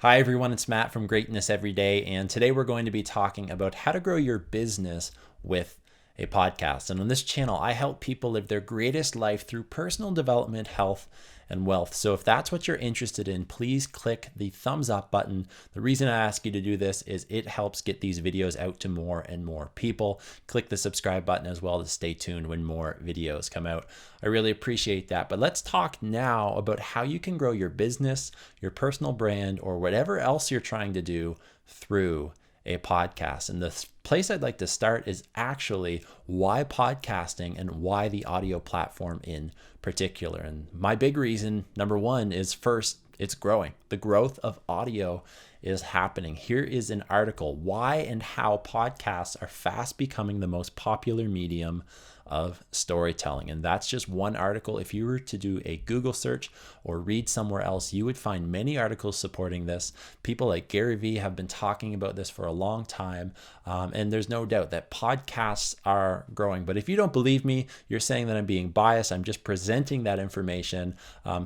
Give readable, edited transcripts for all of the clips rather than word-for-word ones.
Hi everyone, it's Matt from Greatness Every Day, and today we're going to be talking about how to grow your business with a podcast. And on this channel, I help people live their greatest life through personal development, health, and wealth. So if that's what you're interested in, please click the thumbs up button. The reason I ask you to do this is it helps get these videos out to more and more people. Click the subscribe button as well to stay tuned when more videos come out. I really appreciate that. But let's talk now about how you can grow your business, your personal brand, or whatever else you're trying to do through a podcast. And the place I'd like to start is actually why podcasting and why the audio platform in particular. And my big reason, number one, is first, it's growing. The growth of audio is happening. Here is an article, why and how podcasts are fast becoming the most popular medium of storytelling. And that's just one article. If you were to do a Google search or read somewhere else, you would find many articles supporting this. People like Gary Vee have been talking about this for a long time. And there's no doubt that podcasts are growing. But if you don't believe me, you're saying that I'm being biased. I'm just presenting that information.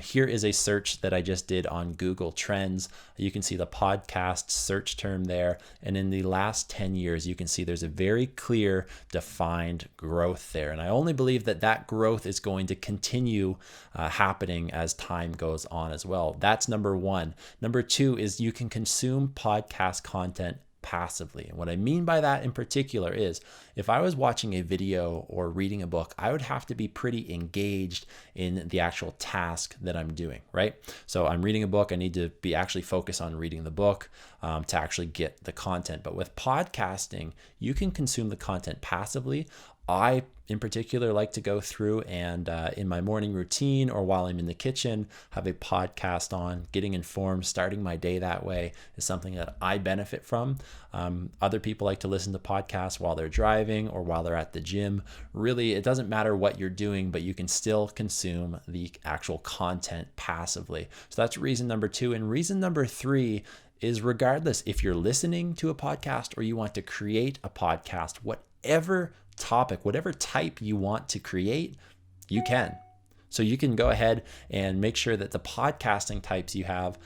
Here is a search that I just did on Google Trends. You can see the podcast search term there. And in the last 10 years, you can see there's a very clear, defined growth there. And I only believe that that growth is going to continue happening as time goes on as well. That's number one. Number two is you can consume podcast content passively. And what I mean by that in particular is if I was watching a video or reading a book, I would have to be pretty engaged in the actual task that I'm doing, right? So I'm reading a book. I need to be actually focused on reading the book to actually get the content. But with podcasting, you can consume the content passively. I, in particular, like to go through and in my morning routine or while I'm in the kitchen, have a podcast on. Getting informed, starting my day that way is something that I benefit from. Other people like to listen to podcasts while they're driving or while they're at the gym. Really, it doesn't matter what you're doing, but you can still consume the actual content passively. So that's reason number two. And reason number three is regardless if you're listening to a podcast or you want to create a podcast, whatever topic, whatever type you want to create, you can. So you can go ahead and make sure that the podcasting types you have,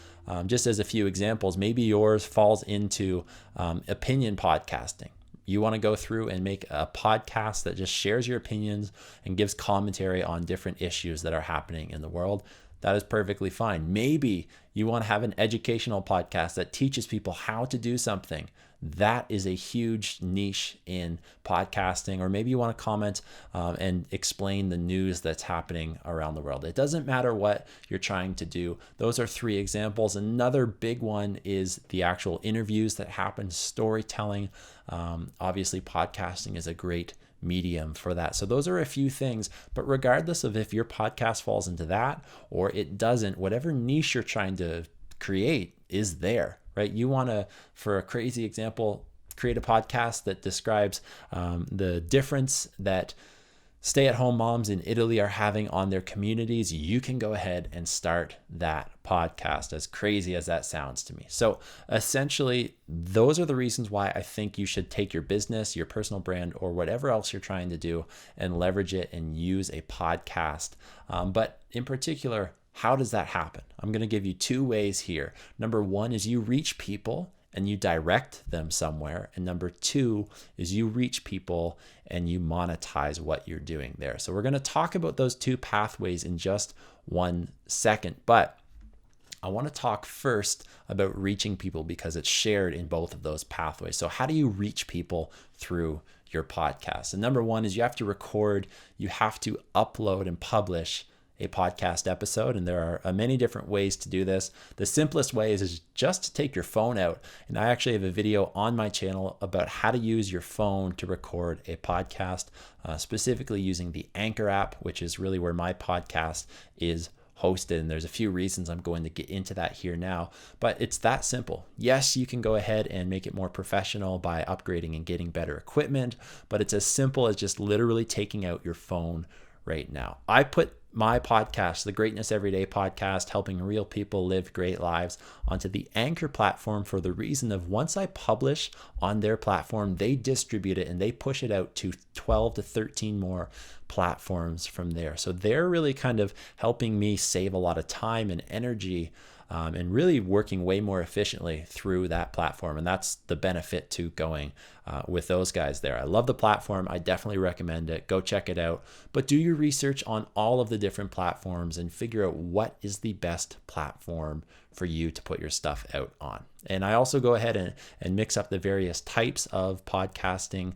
just as a few examples, maybe yours falls into opinion podcasting. You want to go through and make a podcast that just shares your opinions and gives commentary on different issues that are happening in the world. That is perfectly fine. Maybe you want to have an educational podcast that teaches people how to do something. That is a huge niche in podcasting. Or maybe you want to comment and explain the news that's happening around the world. It doesn't matter what you're trying to do. Those are three examples. Another big one is the actual interviews that happen, storytelling. Obviously, podcasting is a great medium for that. So those are a few things, but regardless of if your podcast falls into that or it doesn't, whatever niche you're trying to create is there, right? You want to, for a crazy example, create a podcast that describes the difference that stay-at-home moms in Italy are having on their communities. You can go ahead and start that podcast, as crazy as that sounds to me. So essentially, those are the reasons why I think you should take your business, your personal brand, or whatever else you're trying to do and leverage it and use a podcast. But in particular, how does that happen? I'm going to give you two ways here. Number one is you reach people and you direct them somewhere. And number two is you reach people and you monetize what you're doing there. So we're going to talk about those two pathways in just 1 second. But I want to talk first about reaching people because it's shared in both of those pathways. So how do you reach people through your podcast? And number one is you have to record, you have to upload and publish a podcast episode. And there are many different ways to do this. The simplest way is just to take your phone out. And I actually have a video on my channel about how to use your phone to record a podcast, specifically using the Anchor app, which is really where my podcast is hosted. And there's a few reasons I'm going to get into that here now, but it's that simple. Yes, you can go ahead and make it more professional by upgrading and getting better equipment, but it's as simple as just literally taking out your phone right now. I put my podcast, the Greatness Everyday podcast, helping real people live great lives, onto the Anchor platform for the reason of once I publish on their platform, they distribute it and they push it out to 12 to 13 more platforms from there. So they're really kind of helping me save a lot of time and energy and really working way more efficiently through that platform. And that's the benefit to going with those guys there. I love the platform. I definitely recommend it. Go check it out. But do your research on all of the different platforms and figure out what is the best platform for you to put your stuff out on. And I also go ahead and mix up the various types of podcasting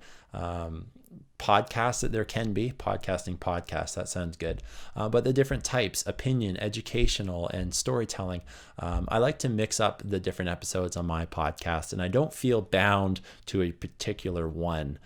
podcasts that there can be. Podcasting podcasts, that sounds good. But the different types, opinion, educational, and storytelling. I like to mix up the different episodes on my podcast, and I don't feel bound to a particular one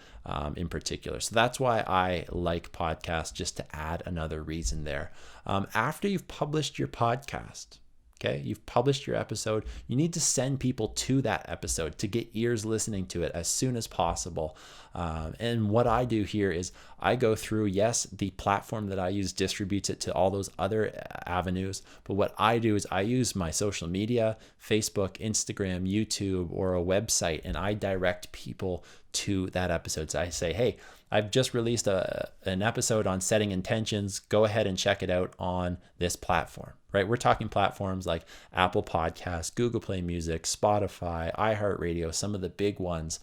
in particular. So that's why I like podcasts, just to add another reason there. After you've published your podcast, okay, you've published your episode, you need to send people to that episode to get ears listening to it as soon as possible. And what I do here is I go through, yes, the platform that I use distributes it to all those other avenues. But what I do is I use my social media, Facebook, Instagram, YouTube, or a website, and I direct people to that episode. So I say, hey, I've just released an episode on setting intentions. Go ahead and check it out on this platform, right? We're talking platforms like Apple Podcasts, Google Play Music, Spotify, iHeartRadio, some of the big ones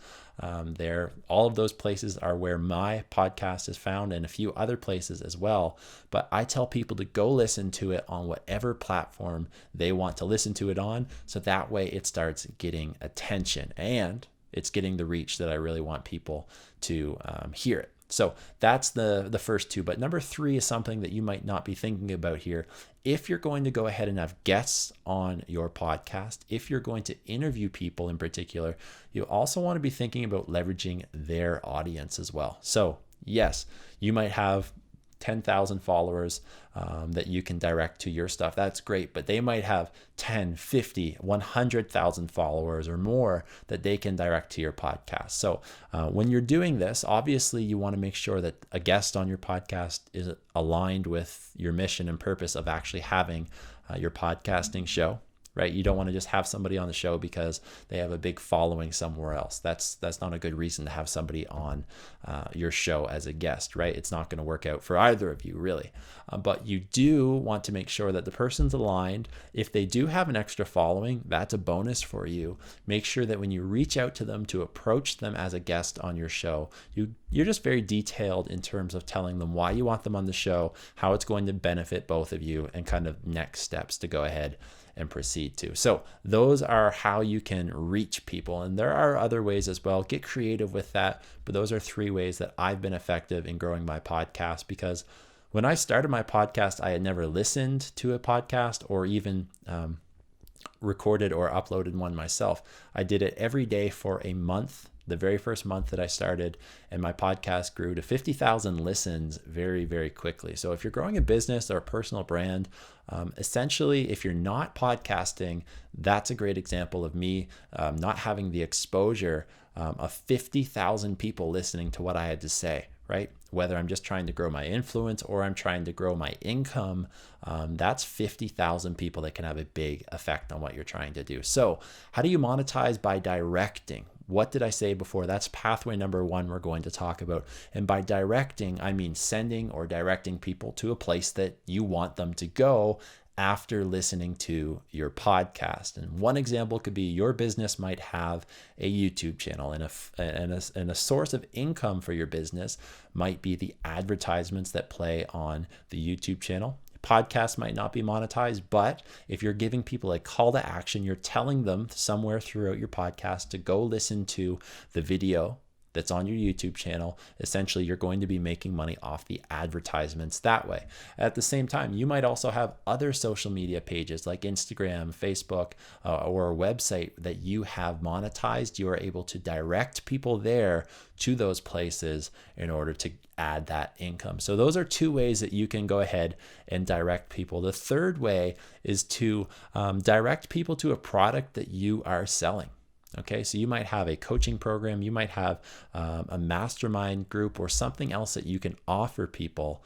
there. All of those places are where my podcast is found, and a few other places as well. But I tell people to go listen to it on whatever platform they want to listen to it on. So that way it starts getting attention and it's getting the reach that I really want people to hear it. So that's the first two. But number three is something that you might not be thinking about here. If you're going to go ahead and have guests on your podcast, if you're going to interview people in particular, you also want to be thinking about leveraging their audience as well. So yes, you might have 10,000 followers that you can direct to your stuff. That's great. But they might have 10, 50, 100,000 followers or more that they can direct to your podcast. So when you're doing this, obviously you want to make sure that a guest on your podcast is aligned with your mission and purpose of actually having your podcasting show. Right? You don't want to just have somebody on the show because they have a big following somewhere else. That's not a good reason to have somebody on your show as a guest, right? It's not going to work out for either of you, really. But you do want to make sure that the person's aligned. If they do have an extra following, that's a bonus for you. Make sure that when you reach out to them to approach them as a guest on your show, you're just very detailed in terms of telling them why you want them on the show, how it's going to benefit both of you, and kind of next steps to go ahead and proceed to. So those are how you can reach people. And there are other ways as well. Get creative with that. But those are three ways that I've been effective in growing my podcast, because when I started my podcast, I had never listened to a podcast or even recorded or uploaded one myself. I did it every day for a month. The very first month that I started, and my podcast grew to 50,000 listens very, very quickly. So if you're growing a business or a personal brand, essentially, if you're not podcasting, that's a great example of me not having the exposure of 50,000 people listening to what I had to say, right? Whether I'm just trying to grow my influence or I'm trying to grow my income, that's 50,000 people that can have a big effect on what you're trying to do. So how do you monetize? By directing. What did I say before? That's pathway number one we're going to talk about. And by directing, I mean sending or directing people to a place that you want them to go after listening to your podcast. And one example could be your business might have a YouTube channel, and a source of income for your business might be the advertisements that play on the YouTube channel. Podcast might not be monetized, but if you're giving people a call to action, you're telling them somewhere throughout your podcast to go listen to the video that's on your YouTube channel. Essentially, you're going to be making money off the advertisements that way. At the same time, you might also have other social media pages like Instagram, Facebook, or a website that you have monetized. You are able to direct people there to those places in order to add that income. So those are two ways that you can go ahead and direct people. The third way is to direct people to a product that you are selling. Okay, so you might have a coaching program, you might have a mastermind group or something else that you can offer people.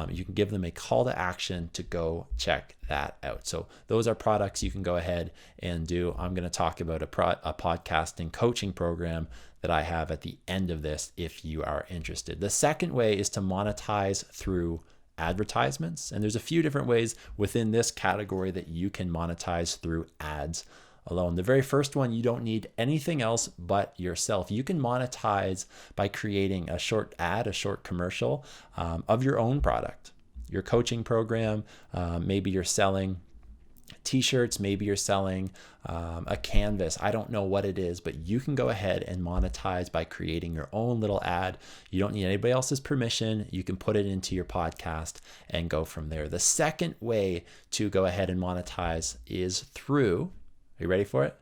You can give them a call to action to go check that out. So those are products you can go ahead and do. I'm going to talk about a podcasting coaching program that I have at the end of this if you are interested. The second way is to monetize through advertisements. And there's a few different ways within this category that you can monetize through ads alone. The very first one, you don't need anything else but yourself. You can monetize by creating a short ad, a short commercial of your own product, your coaching program. Maybe you're selling t-shirts, maybe you're selling a canvas. I don't know what it is, but you can go ahead and monetize by creating your own little ad. You don't need anybody else's permission. You can put it into your podcast and go from there. The second way to go ahead and monetize is through, are you ready for it?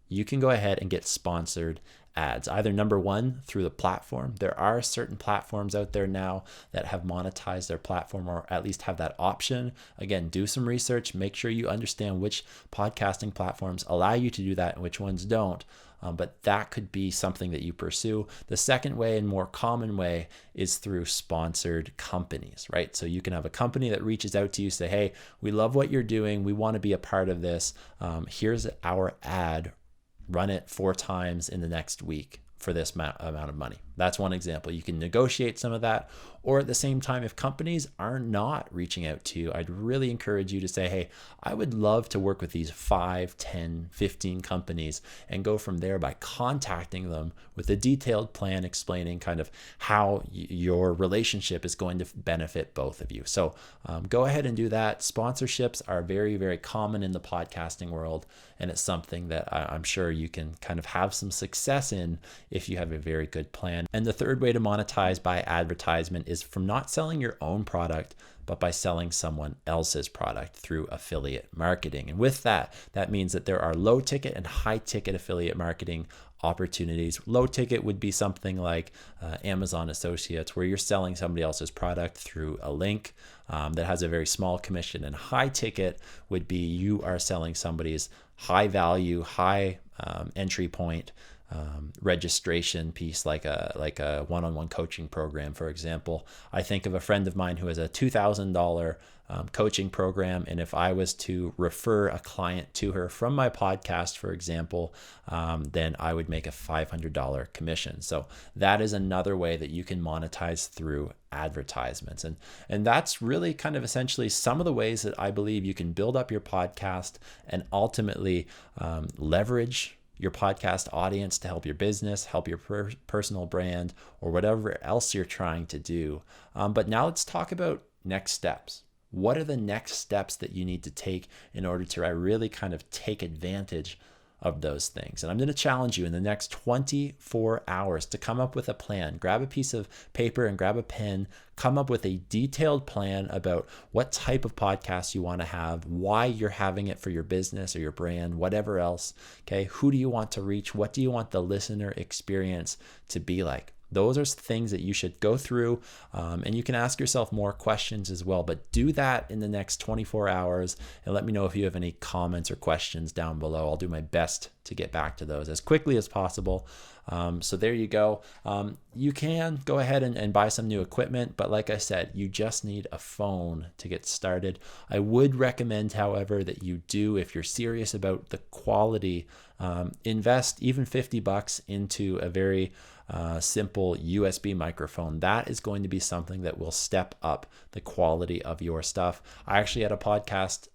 You can go ahead and get sponsored ads. Either number one, through the platform. There are certain platforms out there now that have monetized their platform, or at least have that option. Again, do some research, make sure you understand which podcasting platforms allow you to do that and which ones don't. But that could be something that you pursue. The second way and more common way is through sponsored companies, right? So you can have a company that reaches out to you, say, hey, we love what you're doing. We want to be a part of this. Here's our ad. Run it 4 times in the next week for this amount of money. That's one example. You can negotiate some of that. Or at the same time, if companies are not reaching out to you, I'd really encourage you to say, hey, I would love to work with these 5, 10, 15 companies, and go from there by contacting them with a detailed plan explaining kind of how your relationship is going to benefit both of you. So go ahead and do that. Sponsorships are very, very common in the podcasting world, and it's something that I'm sure you can kind of have some success in if you have a very good plan. And the third way to monetize by advertisement is from not selling your own product, but by selling someone else's product through affiliate marketing. And with that, that means that there are low ticket and high ticket affiliate marketing opportunities. Low ticket would be something like Amazon Associates, where you're selling somebody else's product through a link that has a very small commission. And high ticket would be you are selling somebody's high value, high entry point registration piece, like a one-on-one coaching program, for example. I think of a friend of mine who has a $2,000 coaching program, and if I was to refer a client to her from my podcast, for example, then I would make a $500 commission. So that is another way that you can monetize through advertisements. And that's really kind of essentially some of the ways that I believe you can build up your podcast and ultimately leverage your podcast audience to help your business, help your personal brand, or whatever else you're trying to do. But now let's talk about next steps. What are the next steps that you need to take in order to really kind of take advantage of those things? And I'm going to challenge you in the next 24 hours to come up with a plan. Grab a piece of paper and grab a pen. Come up with a detailed plan about what type of podcast you want to have, why you're having it for your business or your brand, whatever else. Okay, who do you want to reach? What do you want the listener experience to be like? Those are things that you should go through, and you can ask yourself more questions as well. But do that in the next 24 hours and let me know if you have any comments or questions down below. I'll do my best to get back to those as quickly as possible. So there you go. You can go ahead and buy some new equipment, but like I said, you just need a phone to get started. I would recommend, however, that you do, if you're serious about the quality, invest even $50 into a very simple USB microphone. That is going to be something that will step up the quality of your stuff. I actually had a podcast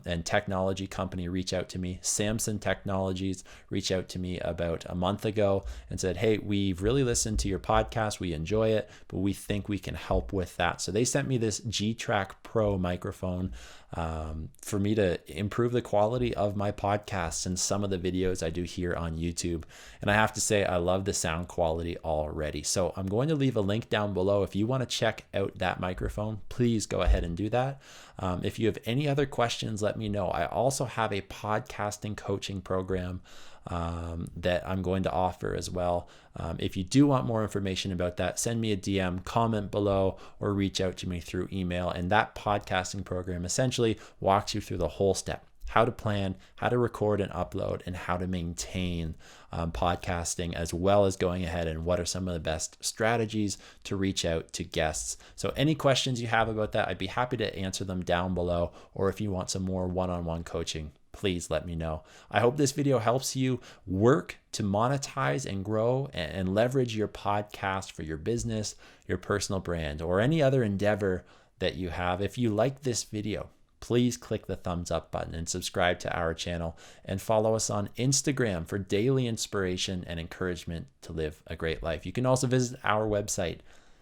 and technology company reach out to me. Samson Technologies reached out to me about a month ago and said, hey, we've really listened to your podcast. We enjoy it, but we think we can help with that. So they sent me this G-Track Pro microphone for me to improve the quality of my podcasts and some of the videos I do here on YouTube. And I have to say, I love the sound quality already. So I'm going to leave a link down below. If you want to check out that microphone, please go ahead and do that. If you have any other questions, let me know. I also have a podcasting coaching program that I'm going to offer as well. If you do want more information about that, send me a DM, comment below, or reach out to me through email. And that podcasting program essentially walks you through the whole step: how to plan, how to record and upload, and how to maintain podcasting, as well as going ahead and what are some of the best strategies to reach out to guests. So any questions you have about that, I'd be happy to answer them down below. Or if you want some more one-on-one coaching, please let me know. I hope this video helps you work to monetize and grow and leverage your podcast for your business, your personal brand, or any other endeavor that you have. If you like this video, please click the thumbs up button and subscribe to our channel, and follow us on Instagram for daily inspiration and encouragement to live a great life. You can also visit our website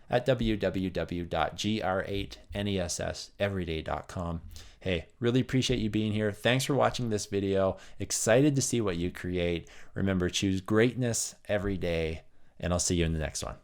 at www.gr8nesseveryday.com. Hey, really appreciate you being here. Thanks for watching this video. Excited to see what you create. Remember, choose greatness every day, and I'll see you in the next one.